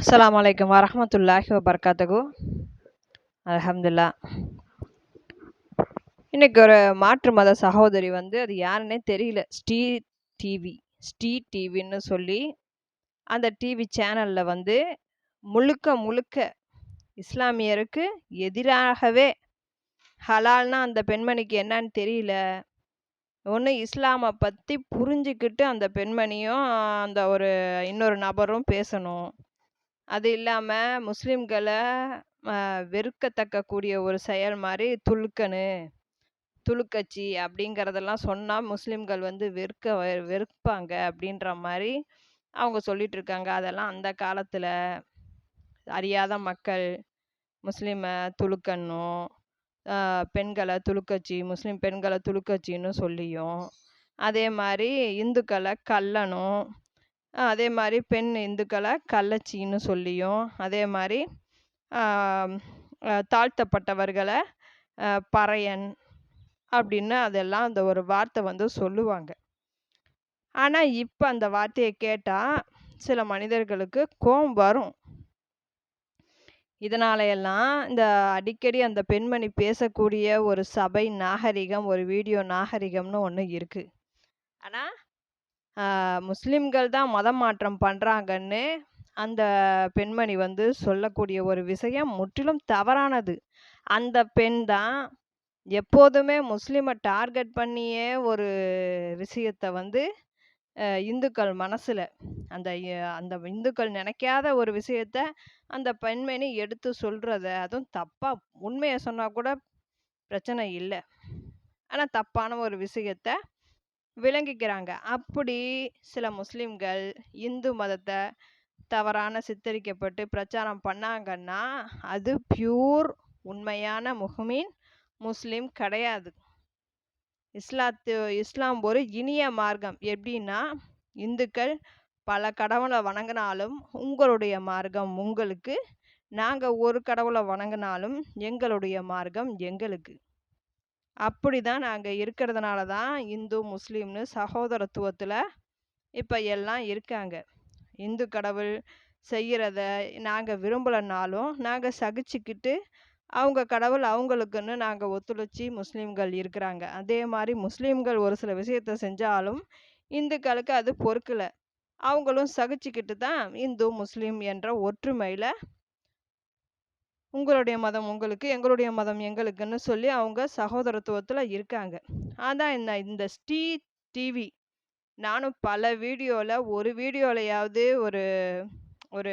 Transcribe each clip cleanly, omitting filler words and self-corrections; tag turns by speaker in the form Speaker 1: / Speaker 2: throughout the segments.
Speaker 1: அஸ்ஸலாமு அலைக்கும் வரஹ்மத்துல்லாஹி வபரகாத்துஹு. அல்ஹம்துலில்லாஹ். இன்னைக்கு ஒரு மாற்று மத சகோதரி வந்து அது யாருன்னே தெரியல. டிவி ஸ்ரீ டிவின்னு சொல்லி அந்த டிவி சேனல்ல வந்து முழுக்க முழுக்க இஸ்லாமியருக்கு எதிராகவே ஹலால்னா அந்த பெண்மணிக்கு என்னன்னு தெரியல. ஒண்ணு இஸ்லாம பத்தி புரிஞ்சுக்கிட்டு அந்த பெண்மணியும், அந்த இன்னொரு நபரும் பேசணும். அது இல்லாம முஸ்லிம்கள வெறுக்கத்தக்க கூடிய ஒரு செயல் மாரி துலுக்கச்சி அப்படிங்கிறதெல்லாம் சொன்னா முஸ்லிம்கள் வந்து வெறுப்பாங்க அப்படின்ற மாரி அவங்க சொல்லிட்டு இருக்காங்க. அதெல்லாம் அந்த காலத்துல அறியாத மக்கள் முஸ்லிம துலுக்கணும், பெண்கள துலுக்கச்சி, முஸ்லிம் பெண்கள துலுக்கச்சின்னு சொல்லியும், அதே மாரி இந்துக்கள கள்ளனும், அதே மாரி பெண் இந்துக்கள கள்ளச்சின்னு சொல்லியும், அதே மாரி தாழ்த்தப்பட்டவர்கள பறையன் அப்படின்னு அதெல்லாம் அந்த ஒரு வார்த்தை வந்து சொல்லுவாங்க. ஆனா, இப்ப அந்த வார்த்தைய கேட்டா சில மனிதர்களுக்கு கோவம் வரும். இதனால எல்லாம் இந்த அடிக்கடி அந்த பெண்மணி பேசக்கூடிய ஒரு சபை நாகரிகம், ஒரு வீடியோ நாகரிகம்னு ஒண்ணு இருக்கு. ஆனா, முஸ்லிம்கள் தான் மதம் மாற்றம் பண்றாங்கன்னு அந்த பெண்மணி வந்து சொல்லக்கூடிய ஒரு விஷயம் முற்றிலும் தவறானது. அந்த பெண் தான் எப்போதுமே முஸ்லிம டார்கெட் பண்ணியே ஒரு விஷயத்த வந்து இந்துக்கள் மனசுல அந்த இந்துக்கள் நினைக்காத ஒரு விஷயத்த அந்த பெண்மணி எடுத்து சொல்றத, அதுவும் தப்பா உண்மைய சொன்னா கூட பிரச்சனை இல்ல. ஆனா தப்பான ஒரு விஷயத்த விளங்கிக்கிறாங்க. அப்படி சில முஸ்லிம்கள் இந்து மதத்த தவறான சித்தரிக்கப்பட்டு பிரச்சாரம் பண்ணாங்கன்னா, அது பியூர் உண்மையான முஸ்லிம் கிடையாது. இஸ்லாம் ஒரு இனிய மார்க்கம். எப்படின்னா, இந்துக்கள் பல கடவுள வணங்கினாலும் உங்களுடைய மார்க்கம் உங்களுக்கு, நாங்க ஒரு கடவுள வணங்கினாலும் எங்களுடைய மார்க்கம் எங்களுக்கு. அப்படிதான் நாங்க இருக்கிறதுனால தான் இந்து, முஸ்லிம்னு சகோதரத்துவத்துல இப்ப எல்லாம் இருக்காங்க. இந்து கடவுள் செய்யறத நாங்க விரும்பலனாலும், நாங்க சகிச்சுக்கிட்டு அவங்க கடவுள் அவங்களுக்குன்னு நாங்க ஒத்துழைச்சு முஸ்லிம்கள் இருக்கிறாங்க. அதே மாரி முஸ்லிம்கள் ஒரு சில விஷயத்த செஞ்சாலும் இந்துக்களுக்கு அது பொறுக்கல. அவங்களும் சகிச்சுக்கிட்டு தான் இந்து, முஸ்லிம் என்ற ஒற்றுமையில உங்களுடைய மதம் உங்களுக்கு, எங்களுடைய மதம் எங்களுக்குன்னு சொல்லி அவங்க சகோதரத்துவத்துல இருக்காங்க. அதான் இந்த டிவி நானும் பல வீடியோல ஒரு வீடியோலயாவது ஒரு ஒரு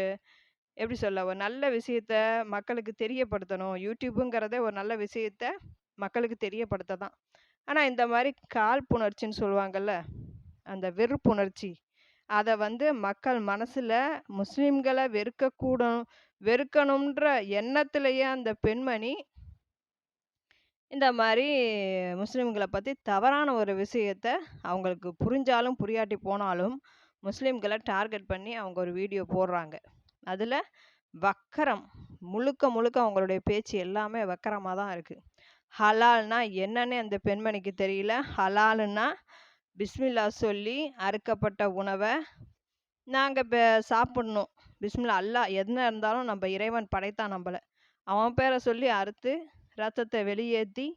Speaker 1: எப்படி சொல்ல? ஒரு நல்ல விஷயத்த மக்களுக்கு தெரியப்படுத்தணும். யூடியூபுங்கிறதே ஒரு நல்ல விஷயத்த மக்களுக்கு தெரியப்படுத்த தான். ஆனா, இந்த மாரி காழ்ப்புணர்ச்சின்னு சொல்லுவாங்கல்ல, அந்த வெறுப்புணர்ச்சி, அத வந்து மக்கள் மனசுல முஸ்லிம்கள வெறுக்கணும்ன்ற எண்ணத்திலேயே அந்த பெண்மணி இந்த மாரி முஸ்லிம்கள பத்தி தவறான ஒரு விஷயத்த அவங்களுக்கு புரிஞ்சாலும், புரியாட்டி போனாலும், முஸ்லிம்கள டார்கெட் பண்ணி அவங்க ஒரு வீடியோ போடுறாங்க. அதுல வக்கரம் முழுக்க முழுக்க அவங்களுடைய பேச்சு எல்லாமே வக்கரமா தான் இருக்கு. ஹலால்னா என்னன்னே அந்த பெண்மணிக்கு தெரியல. ஹலாலுன்னா பிஸ்மில்லா சொல்லி அறுக்கப்பட்ட உணவ நாங்க சாப்பிடணும். பிஸ்மில்லா அல்லாஹ் என்ன இருந்தாலும் நம்ம இறைவன் படைத்தான் நம்மள. அவன் பேர சொல்லி அறுத்து ரத்தத்த வெளியேத்தி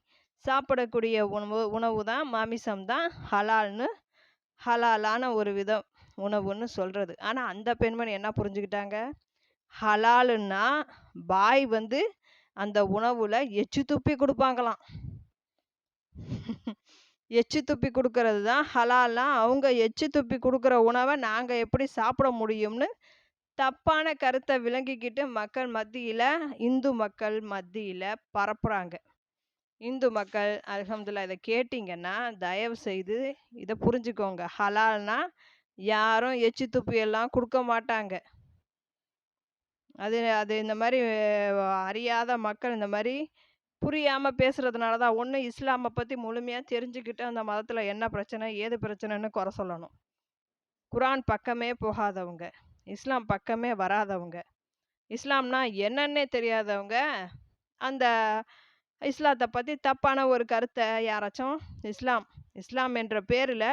Speaker 1: சாப்பிடக்கூடிய உணவு தான் மாமிசம் தான் ஹலாலான ஒரு விதம் உணவுன்னு சொல்றது. ஆனா அந்த பெண்மணி என்ன புரிஞ்சுக்கிட்டாங்க? ஹலாலுன்னா பாய் வந்து அந்த உணவுல எச்சு துப்பி குடுப்பாங்களாம். எச்சு துப்பி குடுக்கறது தான் ஹலால்னா, அவங்க எச்சு துப்பி குடுக்குற உணவ நாங்க எப்படி சாப்பிட முடியும்னு தப்பான கருத்த விளங்கிக்கிட்டு இந்து மக்கள் மத்தியில பரப்புறாங்க. இந்து மக்கள் அல்ஹம்துலில்லாஹ் இத கேட்டீங்கன்னா, தயவு செய்து இத புரிஞ்சுக்கோங்க. ஹலால்னா யாரும் எச்சு துப்பி எல்லாம் குடுக்க மாட்டாங்க. அது அது இந்த மாரி அறியாத மக்கள் இந்த மாரி புரியாம பேசுறதுனால தான். ஒண்ணு இஸ்லாம பத்தி முழுமையா தெரிஞ்சுக்கிட்டு, அந்த மதத்துல என்ன பிரச்சனை, ஏது பிரச்சனைன்னு கொற சொல்லணும். குரான் பக்கமே போகாதவங்க, இஸ்லாம் பக்கமே வராதவங்க, இஸ்லாம்னா என்னன்னே தெரியாதவங்க, அந்த இஸ்லாத்த பத்தி தப்பான ஒரு கருத்த யாராச்சும் இஸ்லாம் இஸ்லாம் என்ற பேருல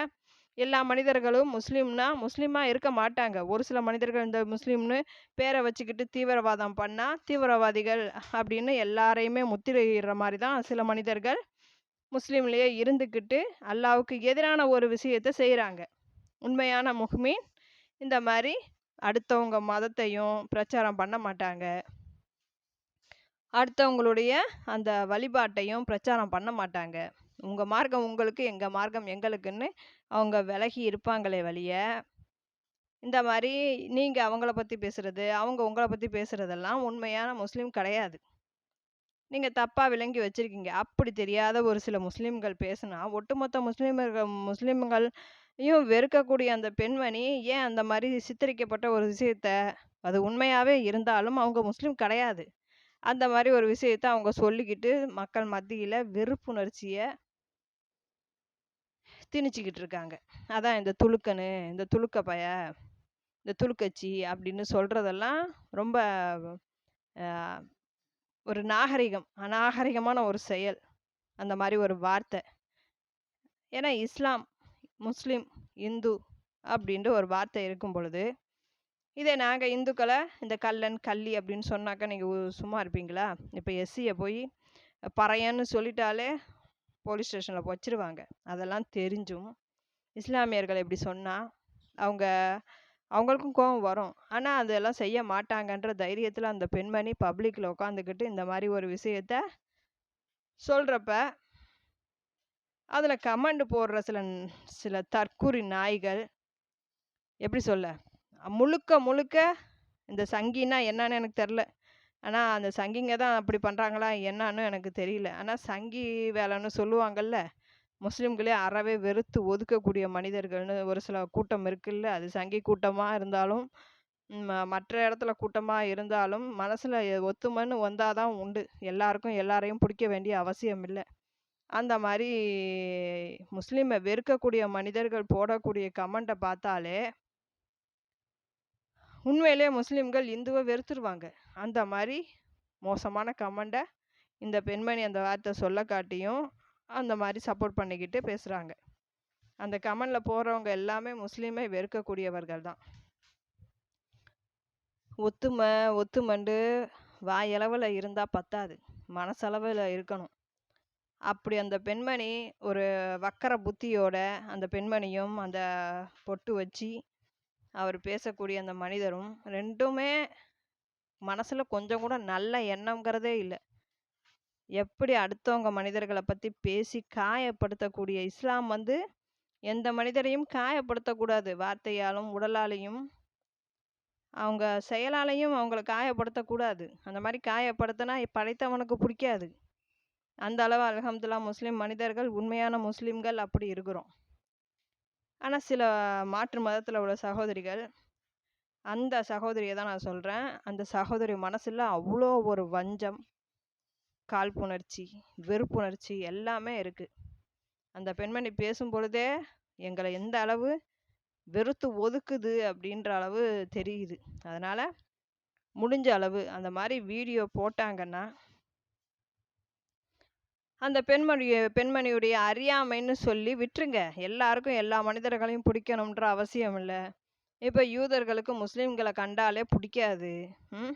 Speaker 1: எல்லா மனிதர்களும் முஸ்லீம்னா முஸ்லீமா இருக்க மாட்டாங்க. ஒரு சில மனிதர்கள் இந்த முஸ்லீம்னு பேர வச்சுக்கிட்டு தீவிரவாதம் பண்ணா, தீவிரவாதிகள் அப்படின்னு எல்லாரையுமே முத்திரையிடுற மாரி தான் சில மனிதர்கள் முஸ்லீம்லயே இருந்துக்கிட்டு, அல்லாஹ்வுக்கு எதிரான ஒரு விஷயத்த செய்றாங்க. உண்மையான முஃமின் இந்த மாரி அடுத்தவங்க மதத்தையும் பிரச்சாரம் பண்ண மாட்டாங்க. அடுத்தவங்களுடைய அந்த வழிபாட்டையும் பிரச்சாரம் பண்ண மாட்டாங்க. உங்க மார்க்கம் உங்களுக்கு, எங்க மார்க்கம் எங்களுக்குன்னு அவங்க விலகி இருப்பாங்களே வலிய, இந்த மாரி நீங்க அவங்கள பத்தி பேசுறது, அவங்க உங்கள பத்தி பேசுறதெல்லாம் உண்மையான முஸ்லீம் கிடையாது. நீங்க தப்பா விளங்கி வச்சிருக்கீங்க. அப்படி தெரியாத ஒரு சில முஸ்லிம்கள் பேசுனா, ஒட்டுமொத்த முஸ்லிம்களையும் வெறுக்கக்கூடிய அந்த பெண்மணி, ஏன் அந்த மாரி சித்தரிக்கப்பட்ட ஒரு விஷயத்த, அது உண்மையாவே இருந்தாலும் அவங்க முஸ்லிம் கிடையாது. அந்த மாரி ஒரு விஷயத்த அவங்க சொல்லிக்கிட்டு, மக்கள் மத்தியில வெறுப்புணர்ச்சிய திணிச்சுக்கிட்டு இருக்காங்க. அதான் இந்த துலுக்கனு, இந்த துலுக்க பய, இந்த துலுக்கச்சி அப்படின்னு சொல்றதெல்லாம் ரொம்ப அ ஒரு அநாகரிகமான ஒரு செயல். அந்த மாரி ஒரு வார்த்த. ஏன்னா இஸ்லாம், முஸ்லிம், இந்து அப்படின்ட்டு ஒரு வார்த்தை இருக்கும் பொழுது, இதே நாங்க இந்துக்கள இந்த கள்ளன், கள்ளி அப்படின்னு சொன்னாக்கா நீங்க சும்மா இருப்பீங்களா? இப்ப எஸ்சிய போய் பறையன்னு சொல்லிட்டாலே போலீஸ் ஸ்டேஷன்ல வச்சுருவாங்க. அதெல்லாம் தெரிஞ்சும், இஸ்லாமியர்கள் இப்படி சொன்னா, அவங்க அவங்களுக்கும் கோவம் வரும். ஆனா, அதெல்லாம் செய்ய மாட்டாங்கன்ற தைரியத்துல அந்த பெண்மணி பப்ளிக்ல உட்காந்துக்கிட்டு இந்த மாரி ஒரு விஷயத்த சொல்றப்ப, அதுல கமெண்ட் போடுற சில தற்குறி நாய்கள், எப்படி சொல்ல? முழுக்க முழுக்க இந்த சங்கின்னா என்னன்னு எனக்கு தெர்ல. ஆனா, அந்த சங்கிங்க தான் அப்படி பண்றாங்களா என்னான்னு எனக்கு தெரியல. ஆனா, சங்கி வேலைன்னு சொல்லுவாங்கல்ல, முஸ்லிம்களே அறவே வெறுத்து ஒதுக்கக்கூடிய மனிதர்கள்னு ஒரு சில கூட்டம் இருக்குல்ல, அது சங்கி கூட்டமா இருந்தாலும், மற்ற இடத்துல கூட்டமா இருந்தாலும், மனசுல ஒத்துமைன்னு வந்தா தான் உண்டு. எல்லாருக்கும் எல்லாரையும் புடிக்க வேண்டிய அவசியம் இல்ல. அந்த மாரி முஸ்லிம வெறுக்கக்கூடிய மனிதர்கள் போடக்கூடிய கமெண்ட்ட பார்த்தாலே, உண்மையிலேயே முஸ்லிம்கள் இந்துவ வெறுத்துருவாங்க. அந்த மாரி மோசமான கமெண்ட்ட இந்த பெண்மணி அந்த வார்த்தை சொல்ல காட்டியும், அந்த மாரி சப்போர்ட் பண்ணிக்கிட்டு பேசுறாங்க. அந்த கமெண்ட்ல போடுறவங்க எல்லாமே முஸ்லீமை வெறுக்கக்கூடியவர்கள் தான். ஒத்துமை, ஒத்துமண்டு வாயளவுல இருந்தா பத்தாது. மனசளவுல இருக்கணும். அப்படி அந்த பெண்மணி ஒரு வக்கர புத்தியோட அந்த பெண்மணியும், அந்த பொட்டு வச்சு அவர் பேசக்கூடிய அந்த மனிதரும் 2மே மனசுல கொஞ்சம் கூட நல்ல எண்ணம்ங்கிறதே இல்ல. எப்படி அடுத்தவங்க மனிதர்கள பத்தி பேசி காயப்படுத்தக்கூடிய இஸ்லாம் வந்து எந்த மனிதரையும் காயப்படுத்தக்கூடாது. வார்த்தையாலும், உடலாலயும், அவங்க செயலாலயும் அவங்கள காயப்படுத்தக்கூடாது. அந்த மாரி காயப்படுத்துனா படைத்தவனுக்கு புடிக்காது. அந்த அளவு அல்ஹம்துலில்லாஹ் முஸ்லிம் மனிதர்கள், உண்மையான முஸ்லிம்கள் அப்படி இருக்கிறோம். ஆனா சில மாற்று மதத்துல உள்ள சகோதரிகள், அந்த சகோதரிய தான் நான் சொல்றேன். அந்த சகோதரி மனசுல அவ்ளோ ஒரு வஞ்சம், காழ்ப்புணர்ச்சி, வெறுப்புணர்ச்சி எல்லாமே இருக்கு. அந்த பெண்மணி பேசும்பொழுதே, எங்கள எந்த அளவு வெறுத்து ஒதுக்குது அப்படின்ற அளவு தெரியுது. அதனால முடிஞ்ச அளவு அந்த மாரி வீடியோ போட்டாங்கன்னா, அந்த பெண்மணியுடைய அறியாமைன்னு சொல்லி விட்டுருங்க. எல்லாருக்கும் எல்லா மனிதர்களையும் பிடிக்கணும்ன்ற அவசியம் இல்ல. இப்ப யூதர்களுக்கு முஸ்லிம்கள கண்டாலே புடிக்காது. ம்.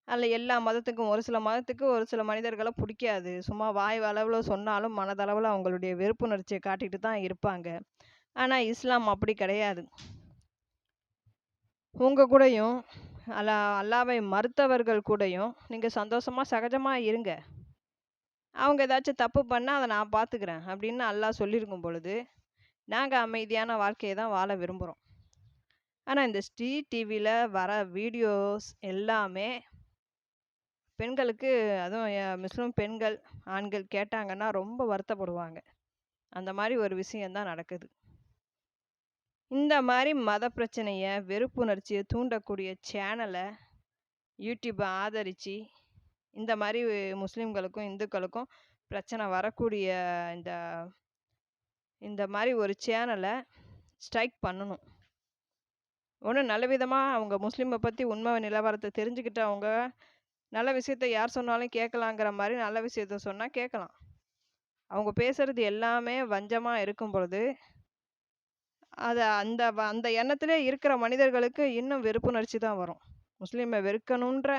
Speaker 1: அதுல எல்லா மதத்துக்கும் ஒரு சில மதத்துக்கு ஒரு சில மனிதர்கள புடிக்காது. சும்மா வாய் அளவுல சொன்னாலும் மனதளவுல அவங்களுடைய வெறுப்புணர்ச்சிய காட்டிட்டு தான் இருப்பாங்க. ஆனா இஸ்லாம் அப்படி கிடையாது. உங்க கூடயும் அல்லாவை மறுத்தவர்கள் கூடயும் நீங்க சந்தோஷமா, சகஜமா இருங்க. அவங்க ஏதாச்சும் தப்பு பண்ணா, அத நான் பார்த்துக்கிறேன் அப்படின்னு அல்லாஹ் சொல்லியிருக்கும் பொழுது, நாங்க அமைதியான வாழ்க்கைய தான் வாழ விரும்புறோம். ஆனா இந்த டிவில வர வீடியோஸ் எல்லாமே பெண்களுக்கு, அதுவும் முஸ்லிம் பெண்கள், ஆண்கள் கேட்டாங்கன்னா ரொம்ப வருத்தப்படுவாங்க. அந்த மாரி ஒரு விஷயம் தான் நடக்குது. இந்த மாரி மத பிரச்சனைய, வெறுப்புணர்ச்சிய தூண்டக்கூடிய சேனல யூடியூப் ஆதரிச்சு, இந்த மாரி முஸ்லிம்களுக்கும், இந்துக்களுக்கும் பிரச்சனை வரக்கூடிய இந்த இந்த மாரி ஒரு சேனல ஸ்ட்ரைக் பண்ணணும். ஒண்ணு நல்ல விதமா அவங்க முஸ்லிம பத்தி உண்மை நிலவரத்த தெரிஞ்சுக்கிட்டு அவங்க நல்ல விஷயத்த யார் சொன்னாலும் கேட்கலாங்கிற மாரி நல்ல விஷயத்த சொன்னா கேட்கலாம். அவங்க பேசுறது எல்லாமே வஞ்சமா இருக்கும் பொழுது, அந்த எண்ணத்திலே இருக்கிற மனிதர்களுக்கு இன்னும் வெறுப்புணர்ச்சி தான் வரும். முஸ்லீமை வெறுக்கணுன்ற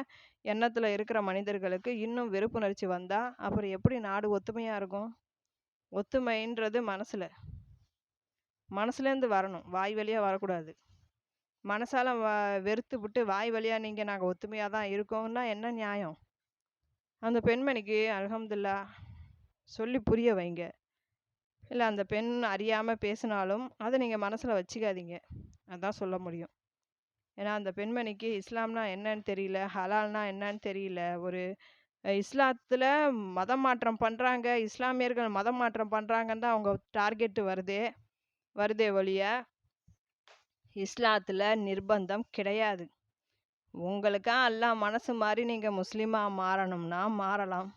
Speaker 1: எண்ணத்துல இருக்கிற மனிதர்களுக்கு இன்னும் வெறுப்புணர்ச்சி வந்தா, அப்புறம் எப்படி நாடு ஒத்துமையா இருக்கும்? ஒத்துமைன்றது மனசுலேருந்து வரணும். வாய் வழியா வரக்கூடாது. மனசால வெறுத்துப்புட்டு வாய் வழியா நாங்க ஒத்துமையா தான் இருக்கோம்னா என்ன நியாயம்? அந்த பெண்மணிக்கு அல்ஹம்துலில்லாஹ் சொல்லி புரிய வைங்க. இல்ல அந்த பெண் அறியாம பேசினாலும், அத நீங்க மனசுல வச்சுக்காதீங்க. அதான் சொல்ல முடியும். ஏன்னா அந்த பெண்மணிக்கு இஸ்லாம்னா என்னன்னு தெரியல, ஹலால்னா என்னன்னு தெரியல. ஒரு இஸ்லாத்துல மதம் மாற்றம் பண்றாங்க, இஸ்லாமியர்கள் மதம் மாற்றம் பண்றாங்கன்னு தான் அவங்க டார்கெட் வருதே ஒழிய, இஸ்லாத்துல நிர்பந்தம் கிடையாது. உங்களுக்கா அல்லாஹ் மனசு மாறி நீங்க முஸ்லீமா மாறணும்னா மாறலாம்.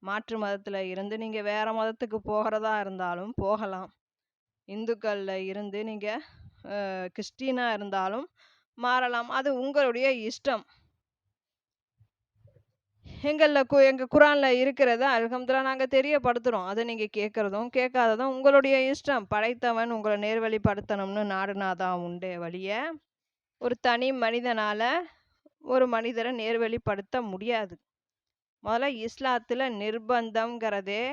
Speaker 1: மாற்று மதத்துல இருந்து நீங்க வேற மதத்துக்கு போகிறதா இருந்தாலும் போகலாம். இந்துக்கள்ல இருந்து நீங்க கிறிஸ்டினா இருந்தாலும் மாறலாம். அது உங்களுடைய இஷ்டம். எங்க குரான்ல இருக்கிறத அல்ஹம்துலில்லாஹ் நாங்க தெரியப்படுத்துறோம். அத நீங்க கேட்கறதும், கேட்காததும் உங்களுடைய இஷ்டம். படைத்தவன் உங்கள நேர்வழிப்படுத்தணும்னு நாடுனாதான் உண்டே ஒழிய, ஒரு தனி மனிதனால ஒரு மனிதர நேர்வழிப்படுத்த முடியாது. முதல்ல இஸ்லாத்துல நிர்பந்தம்ங்கிறதே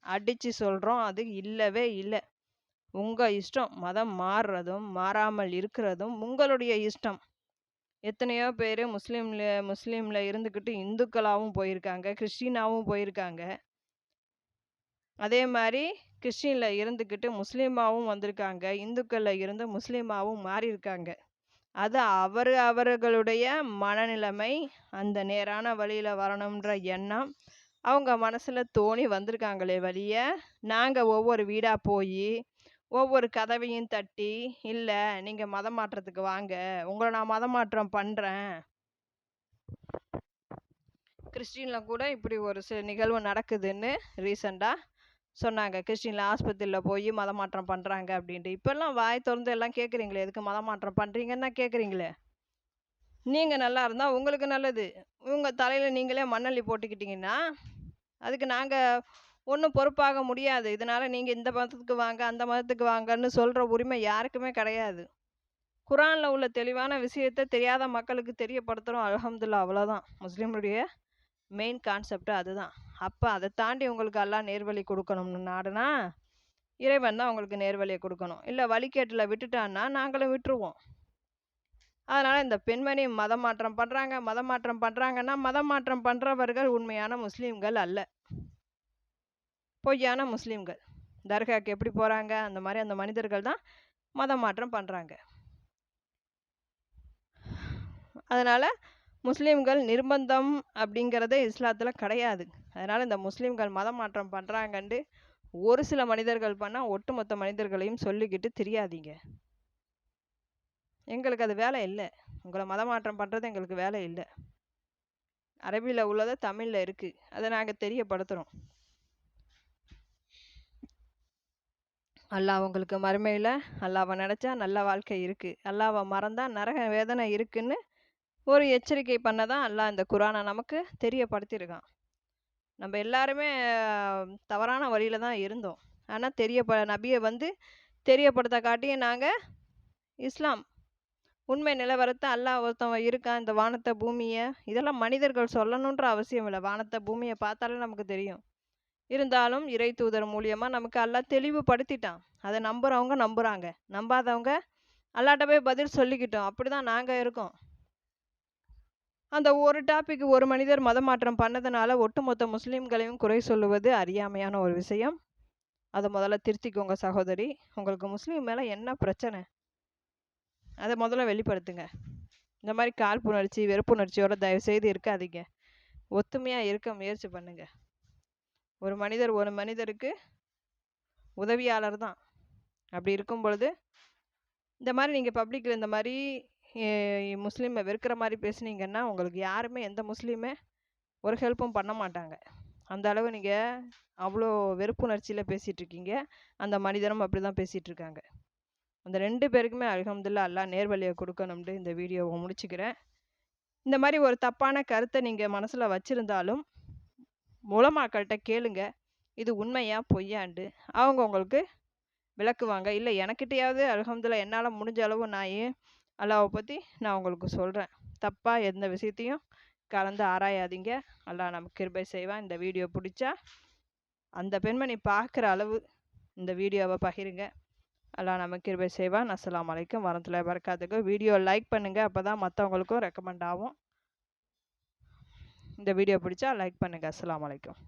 Speaker 1: அடிச்சு சொல்றோம். அது இல்லவே இல்ல. உங்க இஷ்டம். மதம் மாறுறதும், மாறாமல் இருக்கிறதும் உங்களுடைய இஷ்டம். எத்தனையோ பேரு முஸ்லீம்ல இருந்துக்கிட்டு இந்துக்களாவும் போயிருக்காங்க, கிறிஸ்டினாவும் போயிருக்காங்க. அதே மாரி கிறிஸ்டின்ல இருந்துக்கிட்டு முஸ்லீமாவும் வந்திருக்காங்க. இந்துக்கள்ல இருந்து முஸ்லீமாவும் மாறியிருக்காங்க. அது அவர்களுடைய மனநிலைமை. அந்த நேரான வழியில வரணும்ன்ற எண்ணம் அவங்க மனசுல தோணி வந்திருக்காங்களே வழிய, நாங்க ஒவ்வொரு வீடா போயி, ஒவ்வொரு கதவையும் தட்டி, "இல்ல நீங்க மதம் மாற்றத்துக்கு வாங்க. உங்கள நான் மதம் மாற்றம் பண்றேன்." கிறிஸ்டின்ல கூட இப்படி ஒரு நிகழ்வு நடக்குதுன்னு ரீசெண்டா சொன்னாங்க. கிறிஸ்டின்ல ஆஸ்பத்திரியில போய் மதம் மாற்றம் பண்றாங்க அப்படின்ட்டு. இப்பெல்லாம் வாய் திறந்து எல்லாம் கேட்குறீங்களே, எதுக்கு மதம் மாற்றம் பண்றீங்கன்னு தான் கேட்குறீங்களே. நீங்க நல்லா இருந்தா உங்களுக்கு நல்லது. உங்க தலையில நீங்களே மண்ணள்ளி போட்டுக்கிட்டீங்கன்னா, அதுக்கு நாங்க ஒண்ணும் பொறுப்பாக முடியாது. இதனால நீங்க இந்த மதத்துக்கு வாங்க, அந்த மதத்துக்கு வாங்கன்னு சொல்ற உரிமை யாருக்குமே கிடையாது. குரான்ல உள்ள தெளிவான விஷயத்த தெரியாத மக்களுக்கு தெரியப்படுத்துறோம். அல்ஹம்துலில்லாஹ் அவ்வளோதான். முஸ்லிம்களுடைய மெயின் கான்செப்ட் அதுதான். அப்ப அத தாண்டி உங்களுக்கு அல்லாஹ் நேர்வழி குடுக்கணும்னு நாடுனா, இறைவன் தான் உங்களுக்கு நேர்வழிய குடுக்கணும். இல்ல வழிகேட்டுல விட்டுட்டான்னா, நாங்களும் விட்டுருவோம். அதனால இந்த பெண்மணி மதம் மாற்றம் பண்றாங்கன்னா, மதம் மாற்றம் பண்றவர்கள் உண்மையான முஸ்லிம்கள் அல்ல. பொய்யான முஸ்லிம்கள். தர்காக்கு எப்படி போறாங்க? அந்த மாரி அந்த மனிதர்கள் தான் மதம் மாற்றம் பண்றாங்க. அதனால முஸ்லிம்கள் நிர்பந்தம் அப்படிங்கிறதே இஸ்லாத்துல கிடையாது. அதனால இந்த முஸ்லிம்கள் மதம் மாற்றம் பண்றாங்கன்ட்டு ஒரு சில மனிதர்கள் பண்ணா, ஒட்டுமொத்த மனிதர்களையும் சொல்லிக்கிட்டு திரியாதீங்க. எங்களுக்கு அது வேலை இல்ல. உங்கள மதமாற்றம் பண்றது எங்களுக்கு வேலை இல்ல. அரபில உள்ளத தமிழ்ல இருக்கு. அத நாங்க தெரியப்படுத்துறோம். அல்லாஹ் உங்களுக்கு மறுமையில அல்லாஹ்வ நினைச்சா நல்ல வாழ்க்கை இருக்கு. அல்லாஹ்வ மறந்தா நரக வேதனை இருக்குன்னு ஒரு எச்சரிக்கை பண்ண தான் அல்லாஹ் இந்த குரான நமக்கு தெரியப்படுத்தியிருக்கான். நம்ம எல்லாருமே தவறான வழியில தான் இருந்தோம். ஆனா நபிய வந்து தெரியப்படுத்த காட்டியும் நாங்க இஸ்லாம் உண்மை நிலவரத்த அல்லாஹ் ஒருத்தவன் இருக்கான். இந்த வானத்த, பூமிய இதெல்லாம் மனிதர்கள் சொல்லணுன்ற அவசியம் இல்ல. வானத்த, பூமிய பார்த்தாலே நமக்கு தெரியும். இருந்தாலும் இறை தூதர் மூலியமா நமக்கு அல்லாஹ் தெளிவுபடுத்திட்டான். அத நம்புறவங்க நம்புறாங்க. நம்பாதவங்க அல்லாஹ்ட்ட போய் பதில் சொல்லிக்கிட்டோம். அப்படிதான் நாங்க இருக்கோம். அந்த ஒரு டாபிக் ஒரு மனிதர் மதமாற்றம் பண்ணதுனால ஒட்டுமொத்த முஸ்லிம்களையும் குறை சொல்லுவது அறியாமையான ஒரு விஷயம். அத முதல்ல திருத்திக்கோங்க சகோதரி. உங்களுக்கு முஸ்லிம் மேல என்ன பிரச்சனை? அத முதல்ல வெளிப்படுத்துங்க. இந்த மாரி காழ்ப்புணர்ச்சி, வெறுப்புணர்ச்சியோட தயவுசெய்து இருக்காதீங்க. ஒத்துமையா இருக்க முயற்சி பண்ணுங்க. ஒரு மனிதருக்கு உதவியாளர் தான். அப்படி இருக்கும் பொழுது, இந்த மாரி நீங்க பப்ளிக்ல இந்த மாரி முஸ்லீம வெறுக்கிற மாரி பேசுனீங்கன்னா, உங்களுக்கு யாருமே எந்த முஸ்லீமே ஒரு ஹெல்ப்பும் பண்ண மாட்டாங்க. அந்த அளவு நீங்க அவ்வளோ வெறுப்புணர்ச்சியில பேசிட்டு இருக்கீங்க. அந்த மனிதரும் அப்படிதான் பேசிட்டு இருக்காங்க. அந்த 2 பேருக்குமே அல்ஹம்துலில்லாஹ் அல்லாஹ் நேர்வழிய குடுக்கணும்னு இந்த வீடியோவ முடிச்சுக்கிறேன். இந்த மாரி ஒரு தப்பான கருத்த நீங்க மனசுல வச்சிருந்தாலும், உலமாக்கள்ட்ட கேளுங்க. இது உண்மையா? பொய்யான்ட்டு. அவங்க உங்களுக்கு விளக்குவாங்க. இல்ல எனக்கிட்டயாவது அல்ஹம்துலில்லாஹ் என்னால முடிஞ்ச அளவு அல்லாஹ்வ பத்தி நான் உங்களுக்கு சொல்றேன். தப்பா எந்த விஷயத்தையும் கலந்து ஆராயாதீங்க. அல்லாஹ் நமக்கு கிருபை செய்வான். இந்த வீடியோ புடிச்சா, அந்த பெண்மணி பார்க்குற அளவு இந்த வீடியோவ பகிருங்க. அல்லாஹ் நமக்கு கிருபை செய்வான். அஸ்ஸலாமு அலைக்கும் வரஹ்மத்துல்லாஹி வபரகாத்துஹு. வீடியோ லைக் பண்ணுங்க. அப்பதான் மத்தவங்களுக்கும் ரெக்கமெண்ட் ஆகும். இந்த வீடியோ பிடிச்சா லைக் பண்ணுங்க. அஸ்ஸலாமு அலைக்கும்.